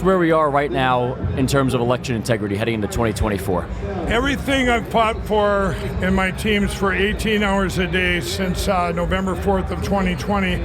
Where we are right now in terms of election integrity heading into 2024? Everything I've fought for in my teams for 18 hours a day since November 4th of 2020,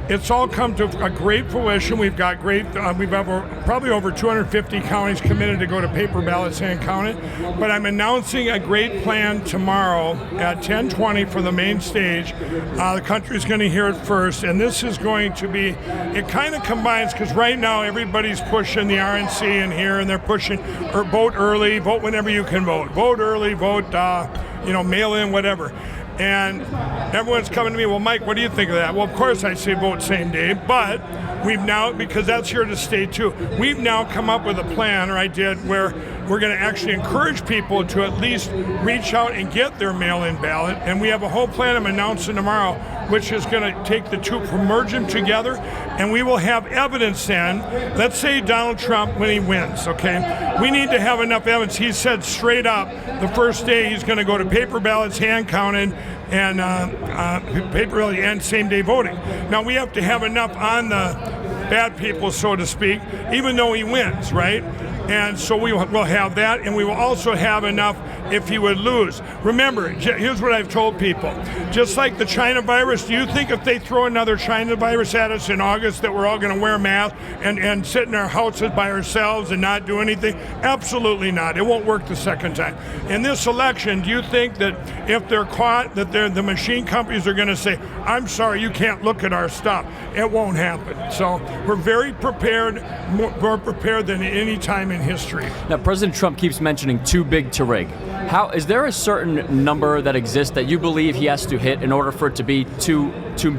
it's all come to a great fruition. We've got probably over 250 counties committed to go to paper ballots and counted. But I'm announcing a great plan tomorrow at 10:20 for the main stage. The country's going to hear it first, and this is going to be, it kind of combines, because right now everybody's pushing the RNC in here, and they're pushing, or vote early, vote whenever you can vote. Vote early, vote, mail in, whatever. And everyone's coming to me, well, Mike, what do you think of that? Well, of course I say vote same day, but we've now, because that's here to stay too, we've now come up with a plan, or I did, where we're going to actually encourage people to at least reach out and get their mail-in ballot. And we have a whole plan I'm announcing tomorrow, which is going to take the two, merge them together, and we will have evidence then. Let's say Donald Trump, when he wins, okay? We need to have enough evidence. He said straight up the first day he's going to go to paper ballots, hand counted, and paper and same-day voting. Now we have to have enough on the bad people, so to speak, even though he wins, right? And so we'll have that, and we will also have enough if he would lose. Remember, here's what I've told people. Just like the China virus, do you think if they throw another China virus at us in August that we're all going to wear masks and sit in our houses by ourselves and not do anything? Absolutely not. It won't work the second time. In this election, do you think that if they're caught, that the machine companies are going to say, I'm sorry, you can't look at our stuff? It won't happen. So we're very prepared, more prepared than any time in history. Now, President Trump keeps mentioning too big to rig. How is there a certain number that exists that you believe he has to hit in order for it to be too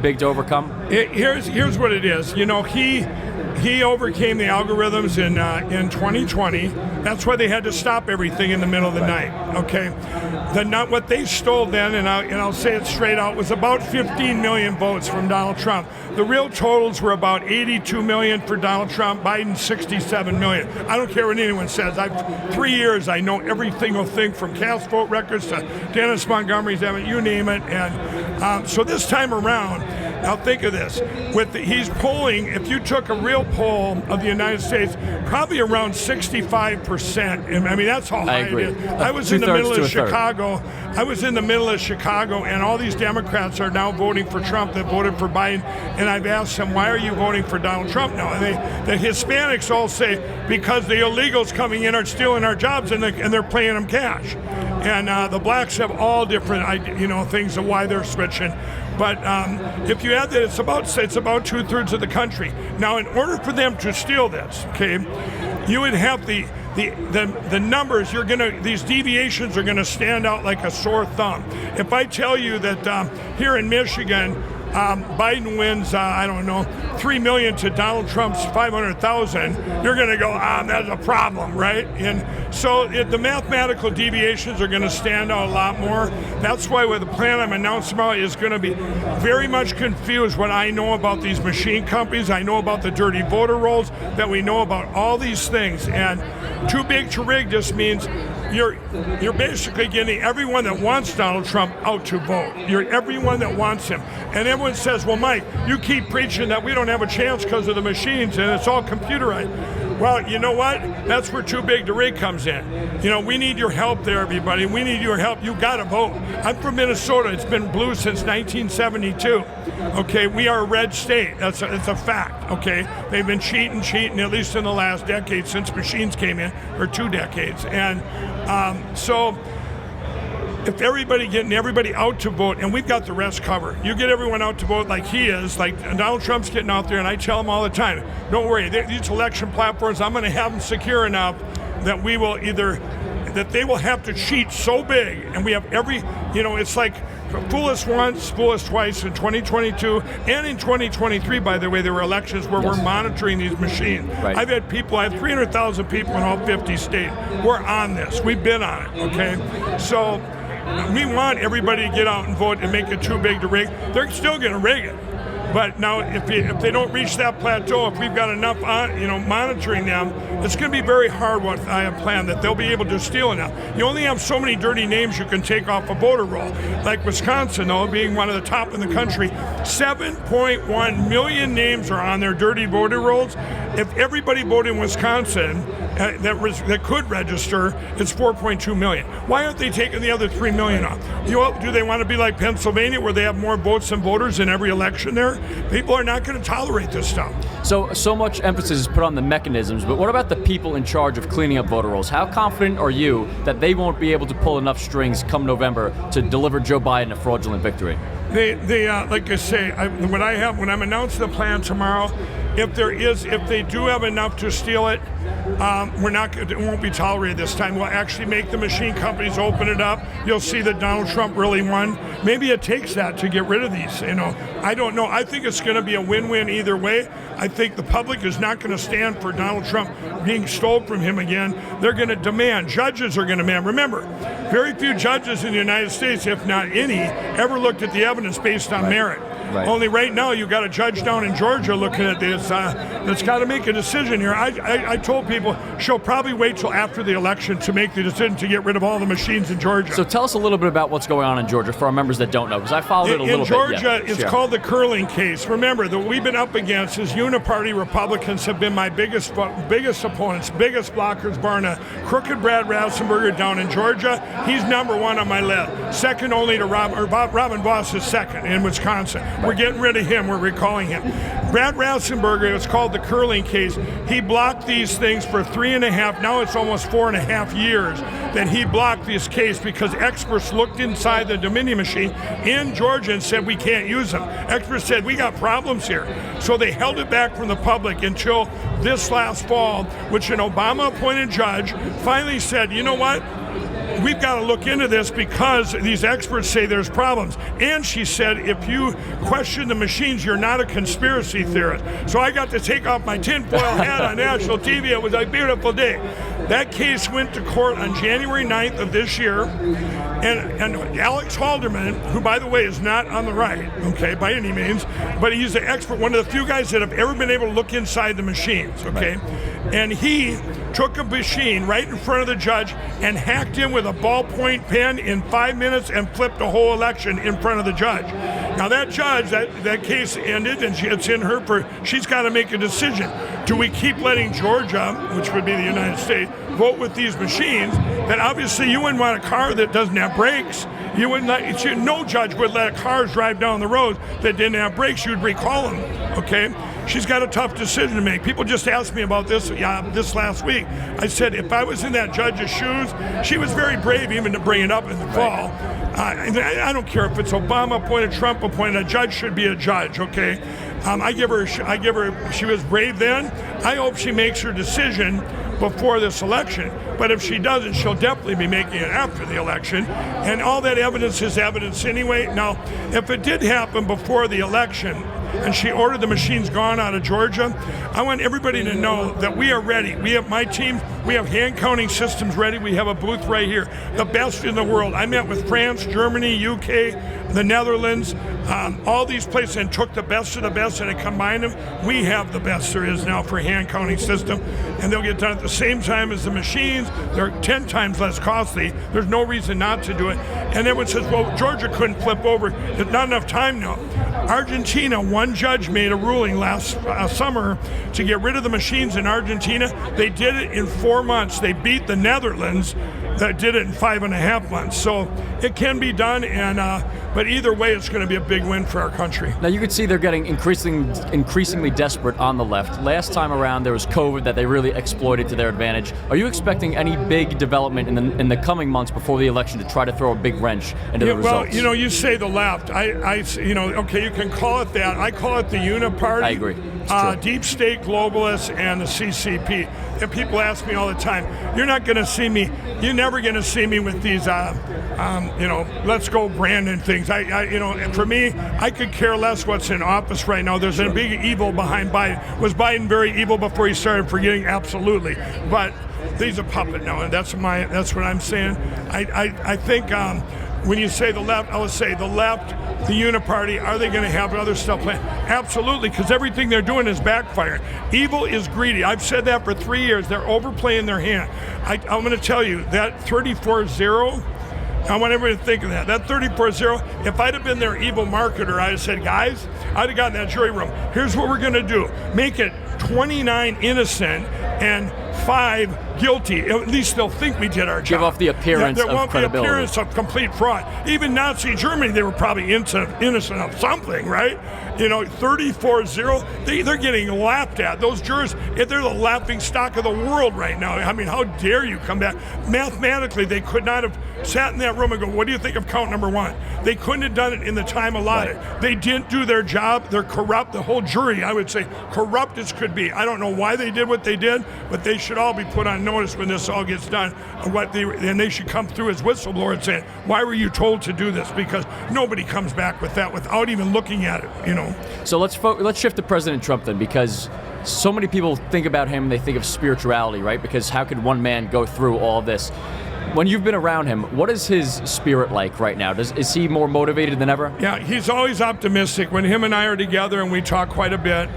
big to overcome? Here's what it is. He overcame the algorithms in 2020. That's why they had to stop everything in the middle of the night. Okay, what they stole then, and I'll say it straight out, was about 15 million votes from Donald Trump. The real totals were about 82 million for Donald Trump, Biden 67 million. I don't care what anyone says. 3 years, I know every single thing from cast vote records to Dennis Montgomery's, you name it. And so this time around, now think of this. He's polling, if you took a real poll of the United States, probably around 65%. I mean, that's how high it is. I was in the middle of Chicago. And all these Democrats are now voting for Trump that voted for Biden. And I've asked them, why are you voting for Donald Trump now? And the Hispanics all say, because the illegals coming in are stealing our jobs and they're paying them cash. And the blacks have all different, things of why they're switching. But if you add that, it's about 2/3 of the country. Now, in order for them to steal this, okay, you would have the numbers. These deviations are gonna stand out like a sore thumb. If I tell you that here in Michigan, Biden wins, 3 million to Donald Trump's 500,000, you're going to go, that's a problem, right? And so the mathematical deviations are going to stand out a lot more. That's why with the plan I'm announcing about is going to be very much confused what I know about these machine companies. I know about the dirty voter rolls, that we know about all these things. And too big to rig just means you're basically getting everyone that wants Donald Trump out to vote. You're everyone that wants him. And everyone says, well, Mike, you keep preaching that we don't have a chance because of the machines and it's all computerized. Well, you know what? That's where too big to rig comes in. We need your help there, everybody. We need your help. You got to vote. I'm from Minnesota. It's been blue since 1972. Okay, we are a red state. It's a fact. Okay, they've been cheating at least in the last decade since machines came in, or 2 decades. And so if getting everybody out to vote, and we've got the rest covered. You get everyone out to vote like he is, like Donald Trump's getting out there, and I tell them all the time, don't worry, these election platforms, I'm going to have them secure enough that we will that they will have to cheat so big, and we have it's like fool us once, fool us twice in 2022, and in 2023, by the way, there were elections where we're monitoring these machines. Right. I have 300,000 people in all 50 states. We're on this. We've been on it, okay? So we want everybody to get out and vote and make it too big to rig. They're still going to rig it. But now, if they don't reach that plateau, if we've got enough, monitoring them, it's going to be very hard. What I have planned, that they'll be able to steal enough. You only have so many dirty names you can take off a voter roll. Like Wisconsin, though, being one of the top in the country, 7.1 million names are on their dirty voter rolls, If everybody voted in Wisconsin that could register, it's 4.2 million. Why aren't they taking the other 3 million off? Do they want to be like Pennsylvania, where they have more votes than voters in every election there? People are not going to tolerate this stuff. So much emphasis is put on the mechanisms, but what about the people in charge of cleaning up voter rolls? How confident are you that they won't be able to pull enough strings come November to deliver Joe Biden a fraudulent victory? They like I say, when I'm announcing the plan tomorrow, if they do have enough to steal it, it won't be tolerated this time. We'll actually make the machine companies open it up. You'll see that Donald Trump really won. Maybe it takes that to get rid of these. I don't know. I think it's going to be a win-win either way. I think the public is not going to stand for Donald Trump being stolen from him again. They're going to demand. Judges are going to demand. Remember, very few judges in the United States, if not any, ever looked at the evidence based on merit. Right. Only right now you've got a judge down in Georgia looking at this that's got to make a decision here. I told people she'll probably wait till after the election to make the decision to get rid of all the machines in Georgia. So tell us a little bit about what's going on in Georgia for our members that don't know, because I followed it a little bit. In Georgia, bit. it's called the curling case. Remember, that we've been up against is uniparty Republicans have been my biggest opponents, biggest blockers, barring a crooked Brad Raffensperger down in Georgia. He's number one on my list. Second only to Robin Voss is second in Wisconsin. We're getting rid of him. We're recalling him. Brad Raffensperger, it's called the curling case. He blocked these things for 3.5, now it's almost 4.5 years that he blocked this case because experts looked inside the Dominion machine in Georgia and said we can't use them. Experts said we got problems here. So they held it back from the public until this last fall, which an Obama-appointed judge finally said, you know what? We've got to look into this because these experts say there's problems. And she said, if you question the machines, you're not a conspiracy theorist. So I got to take off my tinfoil hat on national TV. It was a beautiful day. That case went to court on January 9th of this year. And Alex Halderman, who, by the way, is not on the right, okay, by any means, but he's an expert, one of the few guys that have ever been able to look inside the machines, okay? Right. And he took a machine right in front of the judge and hacked him with a ballpoint pen in 5 minutes and flipped a whole election in front of the judge. Now that judge, that case ended, and it's in her she's got to make a decision. Do we keep letting Georgia, which would be the United States, vote with these machines? Then obviously you wouldn't want a car that doesn't have brakes. You wouldn't no judge would let cars drive down the road that didn't have brakes. You'd recall them, okay? She's got a tough decision to make. People just asked me about this last week. I said, if I was in that judge's shoes, she was very brave even to bring it up in the fall. I don't care if it's Obama appointed, Trump appointed, a judge should be a judge, okay? She was brave then. I hope she makes her decision before this election. But if she doesn't, she'll definitely be making it after the election. And all that evidence is evidence anyway. Now, if it did happen before the election, and she ordered the machines gone out of Georgia, I want everybody to know that we are ready. We have my team, we have hand counting systems ready. We have a booth right here, the best in the world. I met with France, Germany, UK, the Netherlands, all these places, and took the best of the best and combined them. We have the best there is now for hand counting system, and they'll get done at the same time as the machines. They're 10 times less costly. There's no reason not to do it. And everyone says, well, Georgia couldn't flip over. There's not enough time now. Argentina, one judge made a ruling last summer to get rid of the machines in Argentina. They did it in 4 months. They beat the Netherlands that did it in 5.5 months. So it can be done, but either way, it's going to be a big win for our country. Now, you can see they're getting increasingly desperate on the left. Last time around, there was COVID that they really exploited to their advantage. Are you expecting any big development in the coming months before the election to try to throw a big wrench into the results? Well, you say the left. Okay, you can call it that. I call it the uniparty. I agree. Deep state globalists and the CCP. And people ask me all the time, you're never going to see me with these, let's go Brandon things. For me, I could care less what's in office right now. There's a big evil behind Biden. Was Biden very evil before he started forgetting? Absolutely. But he's a puppet now, and that's what I'm saying. I think when you say the left, I would say the left, the uniparty, are they going to have other stuff planned? Absolutely, because everything they're doing is backfiring. Evil is greedy. I've said that for 3 years. They're overplaying their hand. I'm going to tell you, that 34-0, I want everybody to think of that. That 34-0, if I'd have been their evil marketer, I'd have said, guys, I'd have gotten that jury room. Here's what we're going to do. Make it 29 innocent and 5 guilty. At least they'll think we did our job. Give off the appearance there of won't credibility. be appearance of complete fraud. Even Nazi Germany, they were probably innocent of something, right? 34-0, they're getting laughed at. Those jurors, they're the laughing stock of the world right now. I mean, how dare you come back? Mathematically, they could not have sat in that room and go, what do you think of count number 1? They couldn't have done it in the time allotted. Right. They didn't do their job. They're corrupt. The whole jury, I would say, corrupt as could be. I don't know why they did what they did, but they should all be put on notice when this all gets done. And they should come through as whistleblowers saying, why were you told to do this? Because nobody comes back with that without even looking at it, So let's shift to President Trump then, because so many people think about him, they think of spirituality, right? Because how could one man go through all of this? When you've been around him, what is his spirit like right now? Is he more motivated than ever? Yeah, he's always optimistic. When him and I are together and we talk quite a bit,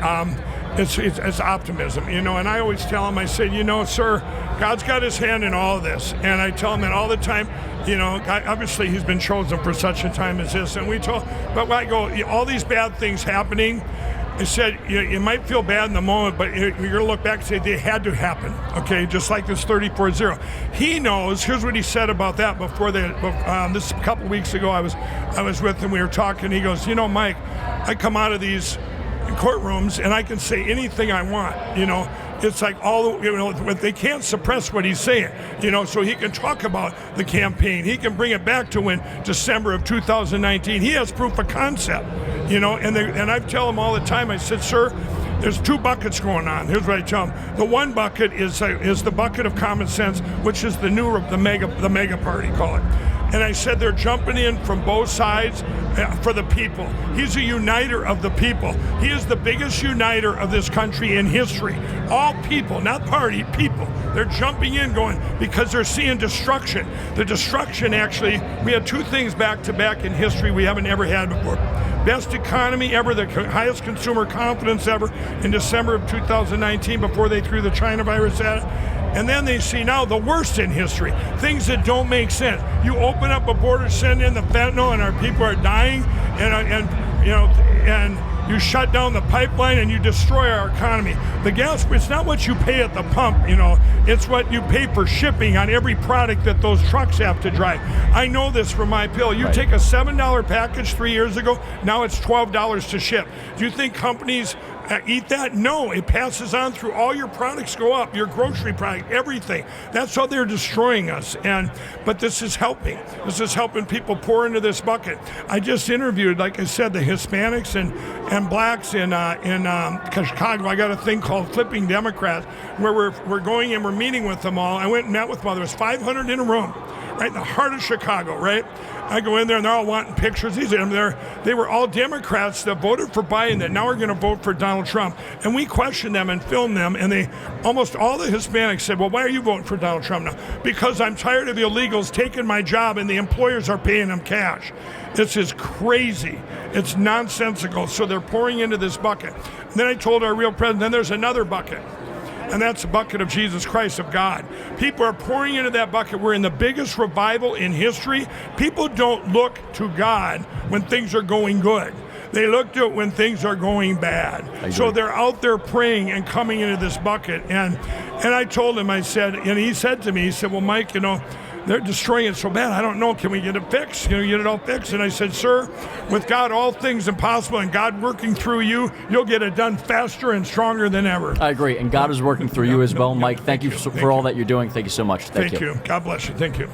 it's optimism, And I always tell him, I said, sir, God's got his hand in all of this. And I tell him that all the time, obviously he's been chosen for such a time as this. And but I go, all these bad things happening, I said, it might feel bad in the moment, but you're going to look back and say they had to happen, okay? Just like this 34-0. He knows. Here's what he said about that before this a couple weeks ago. I was with him. We were talking. He goes, Mike, I come out of these courtrooms and I can say anything I want. It's like they can't suppress what he's saying. So he can talk about the campaign. He can bring it back to when December of 2019. He has proof of concept. And I tell him all the time, I said, sir, there's 2 buckets going on. Here's what I tell him. The one bucket is the bucket of common sense, which is the mega party, call it. And I said they're jumping in from both sides for the people. He's a uniter of the people. He is the biggest uniter of this country in history. All people, not party, people. They're jumping in going because they're seeing destruction. The destruction, actually, we had 2 things back to back in history we haven't ever had before. Best economy ever, the highest consumer confidence ever in December of 2019 before they threw the China virus at it. And then they see now the worst in history, things that don't make sense. You open up a border, send in the fentanyl, and our people are dying, and you shut down the pipeline and you destroy our economy. The gas, it's not what you pay at the pump, it's what you pay for shipping on every product that those trucks have to drive. I know this from my pill. You take a $7 package 3 years ago, now it's $12 to ship. Do you think companies eat that? No, it passes on through all your products go up, your grocery product, everything. That's how they're destroying us. But this is helping. This is helping people pour into this bucket. I just interviewed, like I said, the Hispanics and blacks in Chicago. I got a thing called Flipping Democrats, where we're going and we're meeting with them all. I went and met with them all. There was 500 in a room, right in the heart of Chicago, right? I go in there and they're all wanting pictures. They were all Democrats that voted for Biden that now are going to vote for Donald Trump. And we questioned them and filmed them, and almost all the Hispanics said, well, why are you voting for Donald Trump now? Because I'm tired of the illegals taking my job and the employers are paying them cash. This is crazy. It's nonsensical. So they're pouring into this bucket. And then I told our real president, then there's another bucket. And that's the bucket of Jesus Christ, of God. People are pouring into that bucket. We're in the biggest revival in history. People don't look to God when things are going good. They look to it when things are going bad. So they're out there praying and coming into this bucket. And I told him, I said, and he said to me, he said, well, Mike, they're destroying it so bad. I don't know. Can we get it fixed? Get it all fixed? And I said, sir, with God, all things impossible, and God working through you, you'll get it done faster and stronger than ever. I agree. And God is working through you as well. Mike, thank you for all that you're doing. Thank you so much. Thank you. God bless you. Thank you.